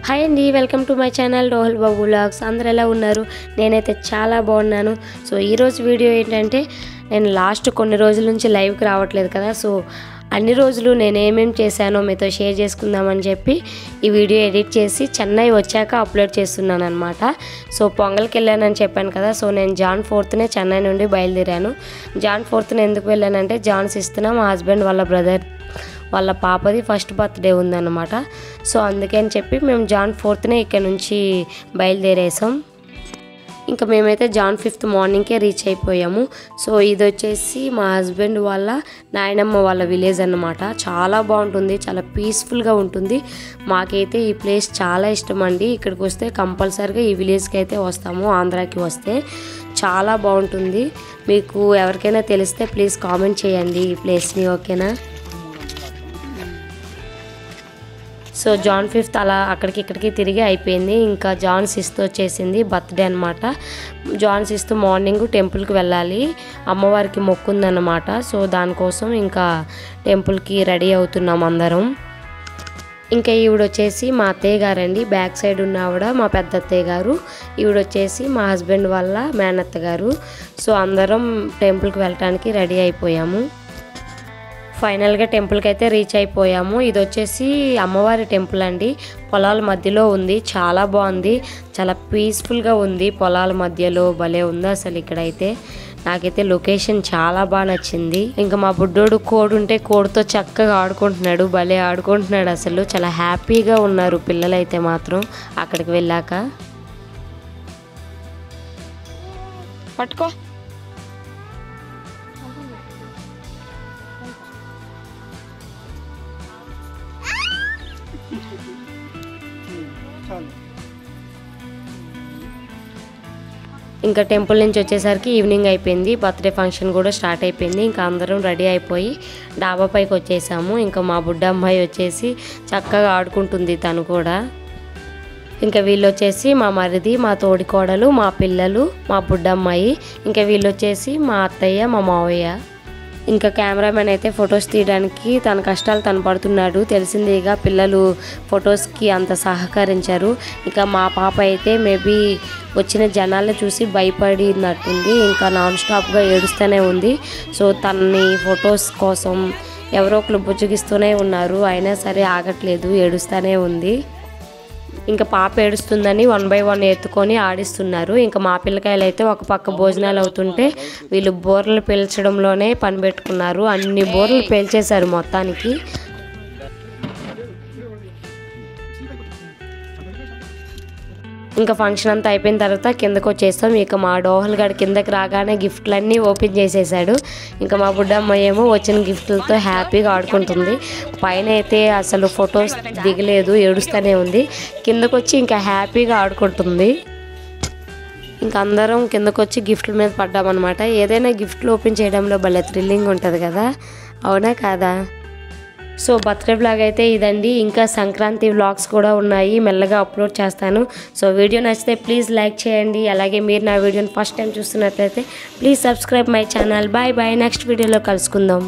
Hi అండి, welcome to my channel Rohal Babu vlogs. అందరు ఎలా ఉన్నారు? నేనైతే చాలా బాగున్నాను. సో ఈరోజు వీడియో ఏంటంటే, నేను లాస్ట్ కొన్ని రోజుల నుంచి లైవ్కి రావట్లేదు కదా. సో అన్ని రోజులు నేను ఏమేమి చేశానో మీతో షేర్ చేసుకుందామని చెప్పి ఈ వీడియో ఎడిట్ చేసి చెన్నై వచ్చాక అప్లోడ్ చేస్తున్నాను అనమాట. సో పొంగల్కి వెళ్ళానని చెప్పాను కదా. సో నేను జాన్ 4th చెన్నై నుండి బయలుదేరాను. జాన్ 4th ఎందుకు వెళ్ళానంటే, జాన్ 6th మా హస్బెండ్ వాళ్ళ బ్రదర్ వాళ్ళ పాపది ఫస్ట్ బర్త్డే ఉందన్నమాట. సో అందుకని చెప్పి మేము జాన్ 4th ఇక్కడ నుంచి బయలుదేరేసాం. ఇంకా మేమైతే జాన్ 5th మార్నింగ్కే రీచ్ అయిపోయాము. సో ఇది వచ్చేసి మా హస్బెండ్ వాళ్ళ నాయనమ్మ వాళ్ళ విలేజ్ అన్నమాట. చాలా బాగుంటుంది, చాలా పీస్ఫుల్గా ఉంటుంది. మాకైతే ఈ ప్లేస్ చాలా ఇష్టం అండి. ఇక్కడికి వస్తే కంపల్సరీగా ఈ విలేజ్కి అయితే వస్తాము. ఆంధ్రాకి వస్తే చాలా బాగుంటుంది. మీకు ఎవరికైనా తెలిస్తే ప్లీజ్ కామెంట్ చేయండి ఈ ప్లేస్ని, ఓకేనా? సో జాన్ 5th అలా అక్కడికి ఇక్కడికి తిరిగి అయిపోయింది. ఇంకా జాన్ 6th వచ్చేసింది బర్త్డే అనమాట. జాన్ 6th మార్నింగ్ టెంపుల్కి వెళ్ళాలి, అమ్మవారికి మొక్కు ఉందన్నమాట. సో దానికోసం ఇంకా టెంపుల్కి రెడీ అవుతున్నాం అందరం. ఇంకా ఈవిడ వచ్చేసి మా అత్తయ్య గారండి, బ్యాక్ సైడ్ ఉన్న ఆవిడ మా పెద్ద అత్తయ్య గారు. ఈవిడ వచ్చేసి మా హస్బెండ్ వాళ్ళ మేనత్త గారు. సో అందరం టెంపుల్కి వెళ్ళటానికి రెడీ అయిపోయాము. ఫైనల్గా టెంపుల్కి అయితే రీచ్ అయిపోయాము. ఇది వచ్చేసి అమ్మవారి టెంపుల్ అండి, పొలాల మధ్యలో ఉంది. చాలా బాగుంది, చాలా పీస్ఫుల్గా ఉంది. పొలాల మధ్యలో భలే ఉంది అసలు. ఇక్కడైతే నాకైతే లొకేషన్ చాలా బాగా నచ్చింది. ఇంకా మా బుడ్డోడు కోడి ఉంటే కోడితో చక్కగా ఆడుకుంటున్నాడు, భలే ఆడుకుంటున్నాడు అసలు. చాలా హ్యాపీగా ఉన్నారు పిల్లలైతే మాత్రం అక్కడికి వెళ్ళాక. పట్టుకో. ఇంకా టెంపుల్ నుంచి వచ్చేసరికి ఈవినింగ్ అయిపోయింది. బర్త్డే ఫంక్షన్ కూడా స్టార్ట్ అయిపోయింది. ఇంకా అందరం రెడీ అయిపోయి డాబా పైకి వచ్చేసాము. ఇంకా మా బుడ్డ అమ్మాయి వచ్చేసి చక్కగా ఆడుకుంటుంది తను కూడా. ఇంకా వీళ్ళు వచ్చేసి మా మరిది, మా తోడికోడలు, మా పిల్లలు, మా బుడ్డ అమ్మాయి. ఇంకా వీళ్ళు వచ్చేసి మా అత్తయ్య, మా మావయ్య. ఇంకా కెమెరామెన్ అయితే ఫొటోస్ తీయడానికి తన కష్టాలు తను పడుతున్నాడు. తెలిసిందేగా, పిల్లలు ఫొటోస్కి అంత సహకరించారు. ఇంకా మా పాప అయితే మేబీ వచ్చిన జనాలను చూసి భయపడినట్టుంది. ఇంకా నాన్ స్టాప్గా ఏడుస్తూనే ఉంది. సో తనని ఫొటోస్ కోసం ఎవరో ఒకరు బుజ్జగిస్తూనే ఉన్నారు, అయినా సరే ఆగట్లేదు, ఏడుస్తూనే ఉంది. ఇంకా పాప ఏడుస్తుందని 1 by 1 ఎత్తుకొని ఆడిస్తున్నారు. ఇంకా మా పిల్లకాయలు అయితే ఒక పక్క భోజనాలు అవుతుంటే వీళ్ళు బోర్లు పేల్చడంలోనే పని పెట్టుకున్నారు. అన్ని బోర్లు పేల్చేశారు మొత్తానికి. ఇంకా ఫంక్షన్ అంతా అయిపోయిన తర్వాత కిందకు వచ్చేస్తాం. ఇక మా డోహల్ గడు కిందకి రాగానే గిఫ్ట్లన్నీ ఓపెన్ చేసేసాడు. ఇంకా మా బుడ్డమ్మాయి ఏమో వచ్చిన గిఫ్ట్లతో హ్యాపీగా ఆడుకుంటుంది. పైన అయితే అసలు ఫొటోస్ దిగలేదు, ఏడుస్తూనే ఉంది. కిందకు వచ్చి ఇంకా హ్యాపీగా ఆడుకుంటుంది. ఇంకా అందరం కిందకు వచ్చి గిఫ్ట్ల మీద పడ్డామన్నమాట. ఏదైనా గిఫ్ట్లు ఓపెన్ చేయడంలో భలే థ్రిల్లింగ్ ఉంటుంది కదా, అవునా కాదా? సో బర్త్డే వ్లాగ్ అయితే ఇదండి. ఇంకా సంక్రాంతి వ్లాగ్స్ కూడా ఉన్నాయి, మెల్లగా అప్లోడ్ చేస్తాను. సో వీడియో నచ్చితే ప్లీజ్ లైక్ చేయండి. అలాగే మీరు నా వీడియోని ఫస్ట్ టైం చూస్తున్నట్లయితే please subscribe my channel. Bye bye, next వీడియోలో కలుసుకుందాం.